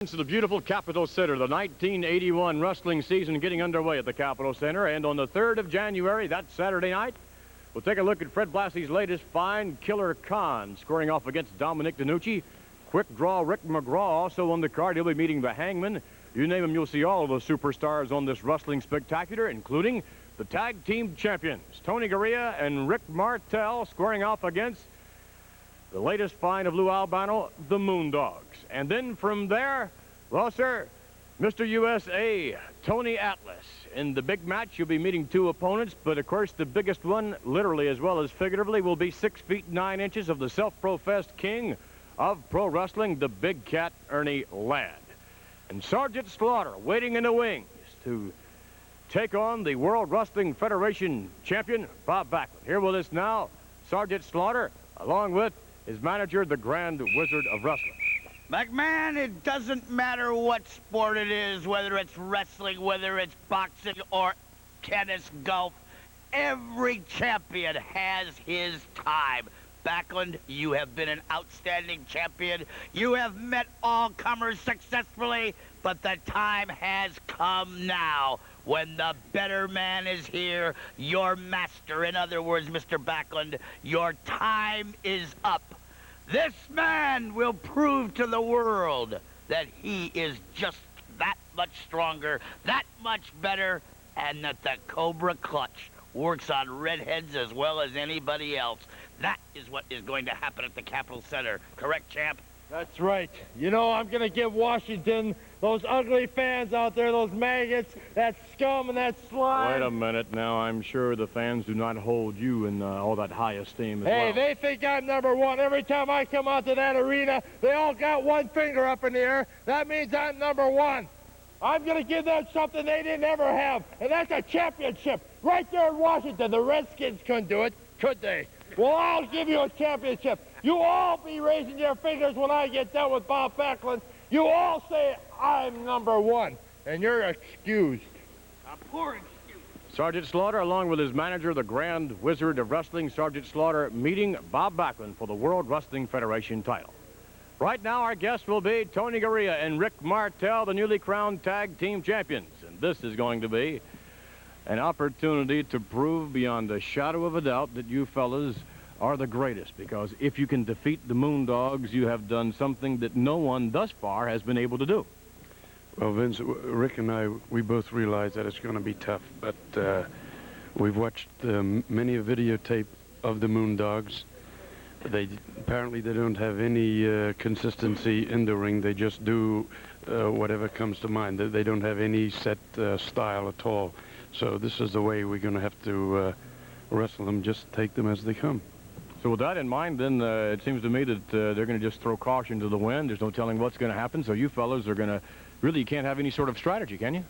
To the beautiful Capitol Center, the 1981 wrestling season getting underway at the Capitol Center, and on the 3rd of January, that Saturday night, we'll take a look at Fred Blassie's latest find, Killer Khan, scoring off against Dominic DeNucci. Quick draw, Rick McGraw also on the card. He'll be meeting the Hangman. You name him, you'll see all of the superstars on this wrestling spectacular, including the tag team champions, Tony Garea and Rick Martel, squaring off against the latest find of Lou Albano, the Moondogs. And then from there, well, sir, Mr. USA, Tony Atlas. In the big match, you'll be meeting two opponents, but of course the biggest one, literally as well as figuratively, will be 6 feet 9 inches of the self-professed king of pro wrestling, the Big Cat, Ernie Ladd. And Sergeant Slaughter waiting in the wings to take on the World Wrestling Federation champion, Bob Backlund. Here with us now, Sergeant Slaughter, along with his manager, the Grand Wizard of Wrestling. McMahon, it doesn't matter what sport it is, whether it's wrestling, whether it's boxing or tennis, golf, every champion has his time. Backlund, you have been an outstanding champion. You have met all comers successfully, but the time has come now when the better man is here, your master. In other words, Mr. Backlund, your time is up. This man will prove to the world that he is just that much stronger, that much better, and that the Cobra Clutch works on redheads as well as anybody else. That is what is going to happen at the Capitol Center. Correct, champ? That's right. You know, I'm going to give Washington, those ugly fans out there, those maggots, that scum and that slime. Wait a minute now. I'm sure the fans do not hold you in all that high esteem as well. Hey, they think I'm #1. Every time I come out to that arena, they all got one finger up in the air. That means I'm #1. I'm going to give them something they didn't ever have, and that's a championship. Right there in Washington. The Redskins couldn't do it, could they? Well, I'll give you a championship. You all be raising your fingers when I get done with Bob Backlund. You all say I'm #1, and you're excused. A poor excuse. Sergeant Slaughter, along with his manager, the Grand Wizard of Wrestling, Sergeant Slaughter, meeting Bob Backlund for the World Wrestling Federation title. Right now, our guests will be Tony Garea and Rick Martel, the newly crowned tag team champions. And this is going to be an opportunity to prove beyond a shadow of a doubt that you fellas are the greatest, because if you can defeat the Moondogs, you have done something that no one thus far has been able to do. Well, Vince, Rick and I, we both realize that it's going to be tough, but we've watched many a videotape of the Moondogs. Apparently they don't have any consistency in the ring. They just do whatever comes to mind. They don't have any set style at all. So this is the way we're going to have to wrestle them, just take them as they come. So with that in mind, then it seems to me that they're going to just throw caution to the wind. There's no telling what's going to happen. So you fellows are going to, really, you can't have any sort of strategy, can you?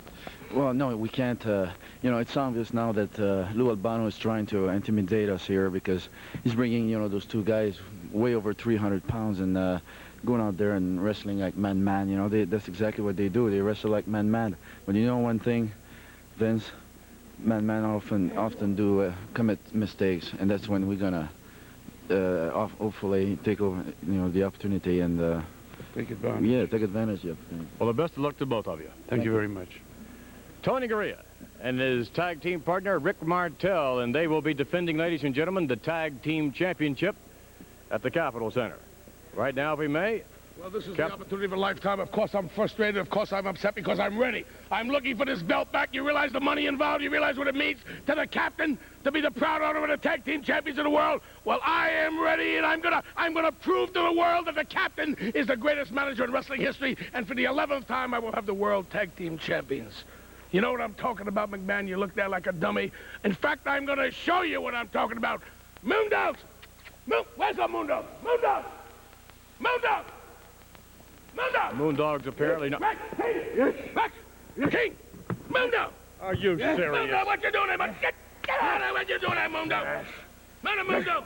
Well, no, we can't. You know, it's obvious now that Lou Albano is trying to intimidate us here, because he's bringing, you know, those two guys way over 300 pounds and going out there and wrestling like man-man. You know, that's exactly what they do. They wrestle like man-man. But you know one thing, Vince? Man often do commit mistakes, and that's when we're gonna hopefully take over, you know, the opportunity and Take advantage. yeah, take advantage of the opportunity. Well, the best of luck to both of you. Thank you very much. Tony Garea and his tag team partner, Rick Martel, and they will be defending, ladies and gentlemen, the tag team championship at the Capitol Center. Right now, if we may. Well, this is the opportunity of a lifetime. Of course, I'm frustrated. Of course, I'm upset, because I'm ready. I'm looking for this belt back. You realize the money involved? You realize what it means to the captain to be the proud owner of the tag team champions of the world? Well, I am ready, and I'm gonna prove to the world that the captain is the greatest manager in wrestling history. And for the 11th time, I will have the world tag team champions. You know what I'm talking about, McMahon? You look there like a dummy. In fact, I'm gonna show you what I'm talking about. Moondogs! Where's the Moondogs? Moondogs! Moondogs! Moondog! Moondogs apparently not. Rex! Rex! King! Moondog! Are you serious? Moondog, what you doing there, man? Get out of there! What you doing there, Moondog? Moondog!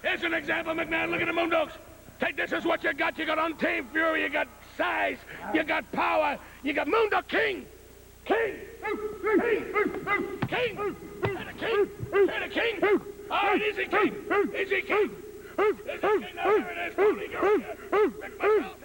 Here's an example, McMahon. Look at the Moondogs. Take this as what you got. You got untamed fury. You got size. You got power. You got Moondog King! King! King! King! And a king! And a king! All right, easy, King! Easy, King! Easy, King! Now, here it is. Tony Garea. Rick Martel.